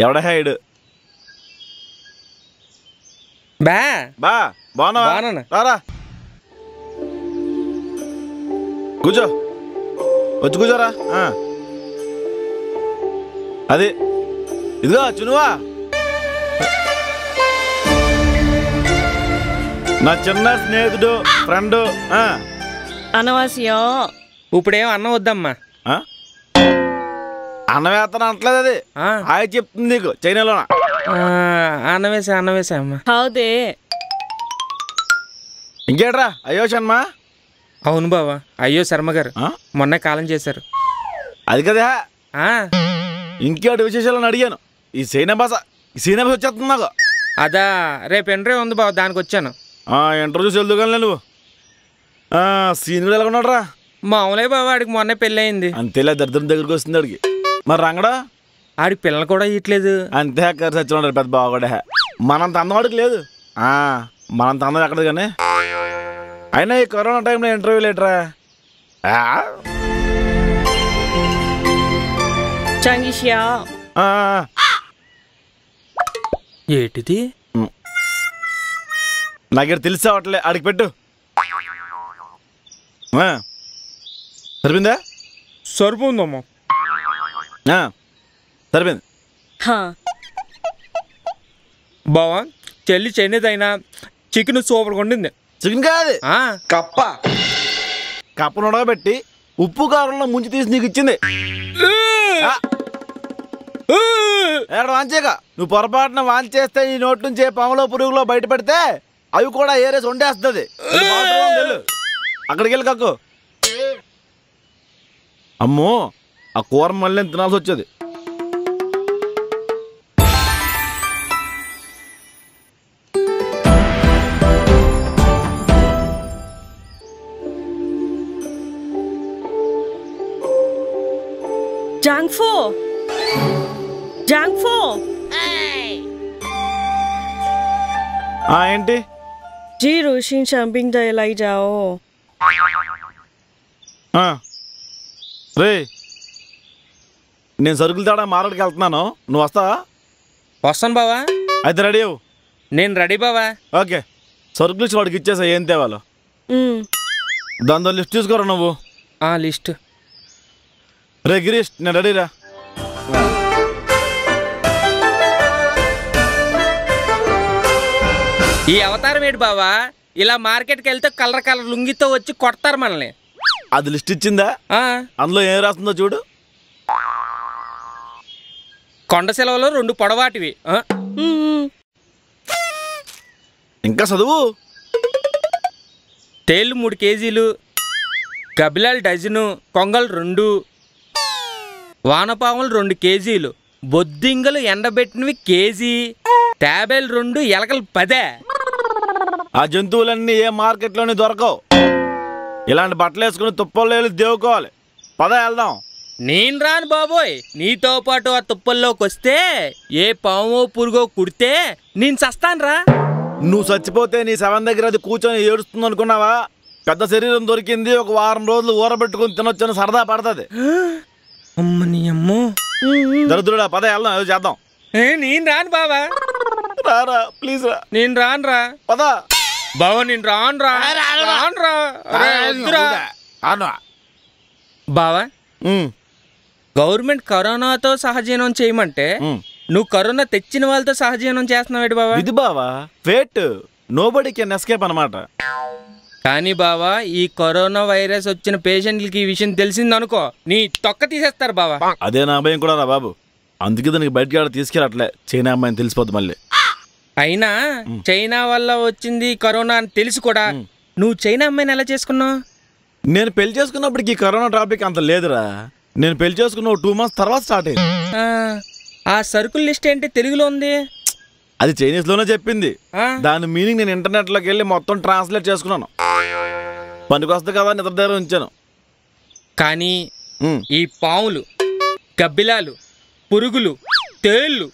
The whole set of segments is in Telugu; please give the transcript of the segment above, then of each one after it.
ఎవడ హైడ్ బా బా బాగున్నావా రారా కూర్చో వచ్చి కూర్చోరా అది ఇదిగో చునువా నా చిన్న స్నేహితుడు ఫ్రెండ్ అనవాసియం ఇప్పుడేం అన్నం వద్దమ్మా అన్నం వేస్తాను అనట్లేదు అది హాయ్ చెప్తుంది నీకు చైనాలోనా అన్నవేసా అమ్మా హౌదే ఇంకేట్రా అయ్యో శర్మ అవును బావా అయ్యో శర్మ గారు మొన్న కాలం చేశారు అది కదా ఇంకేటి విశేషాలను అడిగాను ఈ సీనా భాష వచ్చేస్తుంది నాకు అదా రేపు ఇంటర్వ్యూ ఉంది బావ దానికి వచ్చాను ఇంటర్వ్యూస్ వెళ్దుగానే నువ్వు సీనియర్ ఎలా ఉన్నాడు రా మామూలే బాబా ఆడికి మొన్నే పెళ్ళి అయింది అంతేలా దరిద్రం దగ్గరికి వస్తుంది ఆడికి మరి రంగడా ఆడికి పిల్లలు కూడా ఇట్లేదు అంతే సచ్చినాడు పెద్ద బాగుడే మనంత అందవాడికి లేదు మనంత అందం ఎక్కడది కానీ అయినా ఈ కరోనా టైంలో ఇంటర్వ్యూ లేటరా ఏంటిది నాకేడు తెలిసావట్లే అడిగి పెట్టు సరిపోయిందా సరిపోందమ్మా సరిపోయింది బావా చెల్లి చైనీస్ అయినా చికెన్ సూపర్గా ఉండింది చికెన్ కాదు కప్ప నొడగబెట్టి ఉప్పు కారంలో ముంచి తీసి నీకు ఇచ్చింది వాంచేగా నువ్వు పొరపాటున వాంచేస్తే ఈ నోటి నుంచి పాములో పురుగులో బయట పెడితే అవి కూడా ఏరేసి వండేస్తుంది అక్కడికి వెళ్ళి కక్కు అమ్మో ఆ కూర మళ్ళీ తినాల్సి వచ్చేది ఏంటి రే నేను సరుకులు తేడా మార్కెట్కి వెళ్తున్నాను నువ్వు వస్తావా వస్తాను బావా అయితే రెడీ అవ్వు నేను రెడీ బావా ఓకే సరుకులు ఇచ్చి వాడికి ఇచ్చేసా ఏం తేవాలో దాంతో లిస్ట్ చూసుకోరా నువ్వు లిస్ట్ రే గిరీష్ నేను రెడీరా ఈ అవతారం ఏంటి బావా ఇలా మార్కెట్కి వెళ్తే కలర్ లుంగితో వచ్చి కొడతారు మనల్ని అది లిస్ట్ ఇచ్చిందా అందులో ఏం రాస్తుందో చూడు కొండ సెలవులో 2 పొడవాటివి ఇంకా చదువు తేళ్ళు 3 కేజీలు గబిలాలు డజను కొంగలు 2 వానపాములు 2 కేజీలు బొద్దింగలు ఎండబెట్టినవి కేజీ టాబేలు 2 ఎలకలు 10 ఆ జంతువులన్నీ ఏ మార్కెట్లోనే దొరకవు ఇలాంటి బట్టలు వేసుకుని తుప్పల్లో వెళ్ళి దేవుకోవాలి పద వెళ్దాం నేను రాను బాబోయ్ నీతో పాటు ఆ తుప్పల్లోకి వస్తే ఏ పామో పురుగో కుడితే నేను చస్తాను రా నువ్వు చచ్చిపోతే నీ శవం దగ్గర అది కూర్చొని ఏడుస్తుంది అనుకున్నావా పెద్ద శరీరం దొరికింది ఒక వారం రోజులు ఊరబెట్టుకుని తినొచ్చని సరదా పడుతుంది అమ్మని అమ్మో దరిద్రుడా పద వెళ్దాం ఏదో చేద్దాం నేను రాను బావా రారా ప్లీజ్ రా నేను రాను రా పద బావా నేను రాను బావా గవర్నమెంట్ కరోనాతో సహజీవనం చేయమంటే నువ్వు కరోనా తెచ్చిన వాళ్ళతో సహజీవనం చేస్తున్నావు బావా ఇది బావా ఫేట్ నోబడీ కెన్ ఎస్కేప్ అన్నమాట కానీ బావా ఈ కరోనా వైరస్ వచ్చిన పేషెంట్లకి ఈ విషయం తెలిసిందనుకో నీ తొక్క తీసేస్తారు బావా అదే నా భయం కూడా రా బాబు అందుకే దానికి బయటకి తీసుకెళ్ళట్లే చైనా అమ్మాయిని తెలిసిపోద్ది మళ్ళీ అయినా చైనా వల్ల వచ్చింది కరోనా అని తెలిసి కూడా నువ్వు చైనా అమ్మాయిని ఎలా చేసుకున్నావు నేను పెళ్లి చేసుకున్నప్పటికి కరోనా టాపిక్ అంత లేదురా నేను పెళ్లి చేసుకున్న 2 months తర్వాత స్టార్ట్ అయింది ఆ సరుకుల లిస్ట్ ఏంటి తెలుగులో ఉంది అది చైనీస్ లోనే చెప్పింది దాని మీనింగ్ నేను ఇంటర్నెట్ లోకి వెళ్ళి మొత్తం ట్రాన్స్లేట్ చేసుకున్నాను పనికొస్తుంది కదా నిద్ర దగ్గర ఉంచాను కానీ ఈ పాములు గబ్బిలాలు పురుగులు తేళ్ళు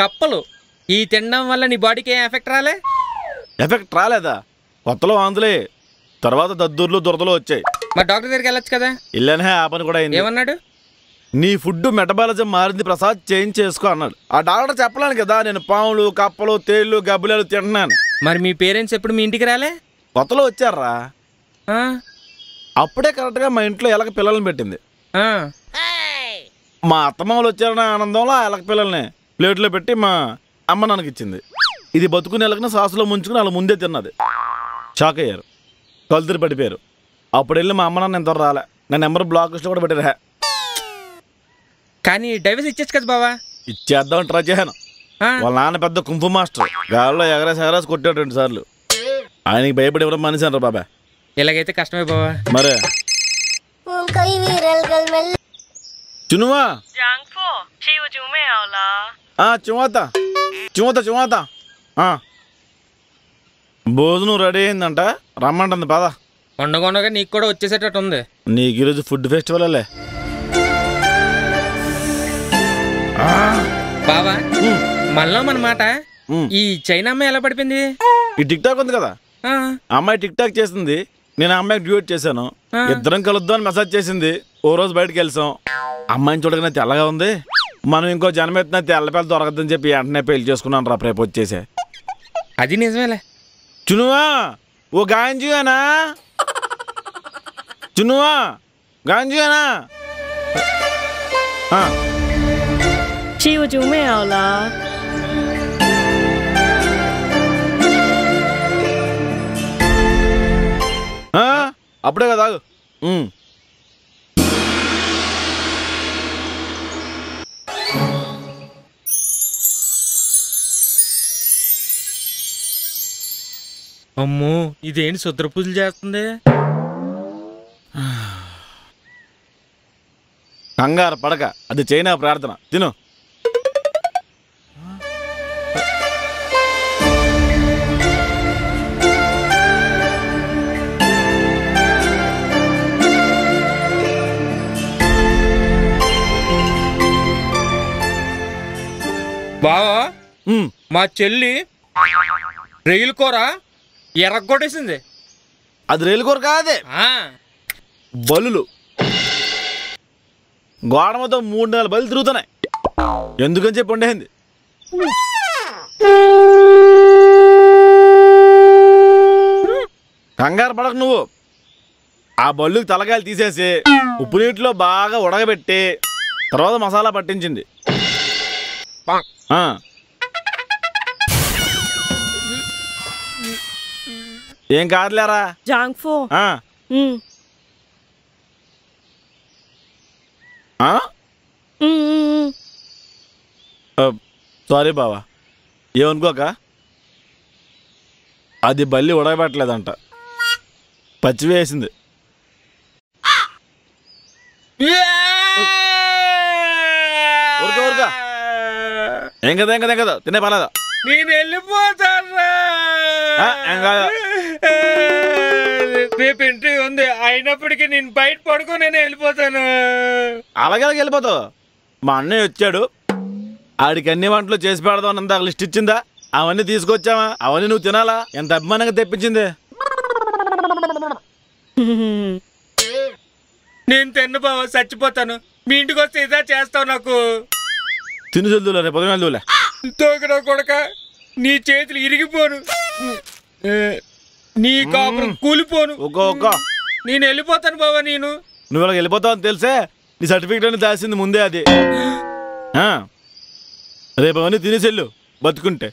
కప్పలు ఈ తినడం వల్ల నీ బాడీకి ఏం ఎఫెక్ట్ రాలేదా కొత్తలో వాంతులే తర్వాత దద్దుర్లు దురదలు వచ్చాయి మరి డాక్టర్ దగ్గరికి వెళ్ళొచ్చు కదా ఇల్లనే ఆ పని కూడా అయింది ఏమన్నాడు నీ ఫుడ్ మెటబాలిజం మారింది ప్రసాద్, చేంజ్ చేసుకో అన్నాడు. ఆ డాక్టర్ చెప్పలేను కదా నేను పాములు కప్పలు తేళ్లు గబ్బులేలు తింటున్నాను. మరి మీ పేరెంట్స్ ఎప్పుడు మీ ఇంటికి రాలే? కొత్తలో వచ్చారా? ఆ, అప్పుడే కరెక్ట్గా మా ఇంట్లో ఎలక పిల్లల్ని పెట్టింది. ఆ. మా అత్తమామలు వచ్చారన్న ఆనందంలో ఆ ఎలక పిల్లల్ని ప్లేట్లో పెట్టి మా అమ్మ నాన్నకి ఇచ్చింది. ఇది బతుకుని ఎలకని సాసులో ముంచుకుని వాళ్ళ ముందే తిన్నది. షాక్ అయ్యారు, కలుతురు పడిపోయారు. అప్పుడు వెళ్ళి మా అమ్మ నాన్న ఎంతవరకు రాలే. నా నెంబర్ బ్లాక్ లిస్ట్ కూడా పెట్టారా. కానీ డైవర్స్ ఇచ్చేచ్చు కదా బావా. ఇచ్చేద్దామని ట్రై చేశాను. ఆ, వాళ్ళ నాన్న పెద్ద కుంఫు మాస్టర్, గాల్లో ఎగరేసి కొట్టాడు 2 సార్లు. ఆయనకి భయపడి ఎవరో మనిషి అంటారు బాబా. ఇలాగైతే కష్టమే బావా. మరే చునువా చుమత భోజనం రెడీ అయిందంట, రమ్మంటుంది పద. ఉండగా నీకు కూడా వచ్చేసేటట్టు ఉంది. నీకు ఈరోజు ఫుడ్ ఫెస్టివల్ బావా. మళ్ళా మన మాట, ఈ చైనా అమ్మాయి ఎలా పడిపోయింది? ఈ టిక్ టాక్ ఉంది కదా, ఆ, అమ్మాయి టిక్ టాక్ చేసింది, నేను ఆ అమ్మాయికి డ్యూట్ చేశాను. ఇద్దరం కలుద్దాం అని మెసేజ్ చేసింది. ఓ రోజు బయటకు వెళ్సాం. అమ్మాయిని చూడగానే తెల్లగా ఉంది. మనం ఇంకో జన్మెత్తిన తెల్ల పిల్ల దొరకద్దని చెప్పి వెంటనే పెళ్లి చేసుకున్నాను రా. రేపు వచ్చేసే. అది నిజమేలే. చునువా ఓ గాంజీనా, చునువా గాంజీనా. 吃我就没有了。 అప్పుడే కదా. అమ్మో, ఇదేంటి శుద్ర పూజలు చేస్తుంది? కంగారు పడక, అది చైనా ప్రార్థన. తిను. బావా, మా చెల్లి రైలు కూర ఎర్రగొట్టేసింది. అది రైలు కూర కాదే, బలులు. గోడమతో 3-4 బలు తిరుగుతున్నాయి. ఎందుకని చెప్పి వండేసింది. కంగారు పడక నువ్వు. ఆ బళ్ళుకి తలకాయలు తీసేసి ఉప్పు నీటిలో బాగా ఉడకబెట్టి తర్వాత మసాలా పట్టించింది. ఏం కాదులేరా. Junk food. సారీ బావా, ఏమనుకోక. అది బల్లి ఉడకబెట్టలేదంట, పచ్చి వేసింది. ఊరుక ఏం కదా ఏం కదా ఏం కదా, తినే పర్లేదా. నేను వెళ్ళిపోతాను. రేపు ఎంట్రీ ఉంది, అయినప్పటికీ నేను బయట పడుకొని నేను వెళ్ళిపోతాను. అలాగే వెళ్ళిపోతావు. మా అన్నయ్య వచ్చాడు, ఆడికి అన్ని వంటలు చేసి పెడదాం అని అంత లిస్ట్ ఇచ్చిందా? అవన్నీ తీసుకొచ్చావా? అవన్నీ నువ్వు తినాలా? ఎంత అభిమానంగా తెప్పించింది. నేను తిన్న బావ చచ్చిపోతాను. మీ ఇంటికి వస్తే ఇదా చేస్తావు నాకు. తిని చదువులే, రేపు పొద్దున వెళ్దులే. తోకరా కొడక, నీ చేతులు ఇరిగిపోను, నీ కాపురం కూలిపోను. నేను వెళ్ళిపోతాను బావా. నువ్వు ఇలా వెళ్ళిపోతావు అని తెలిసే నీ సర్టిఫికెట్ అని దాసింది ముందే. అది రేపు అవన్నీ తినేసెళ్ళు బతుకుంటే.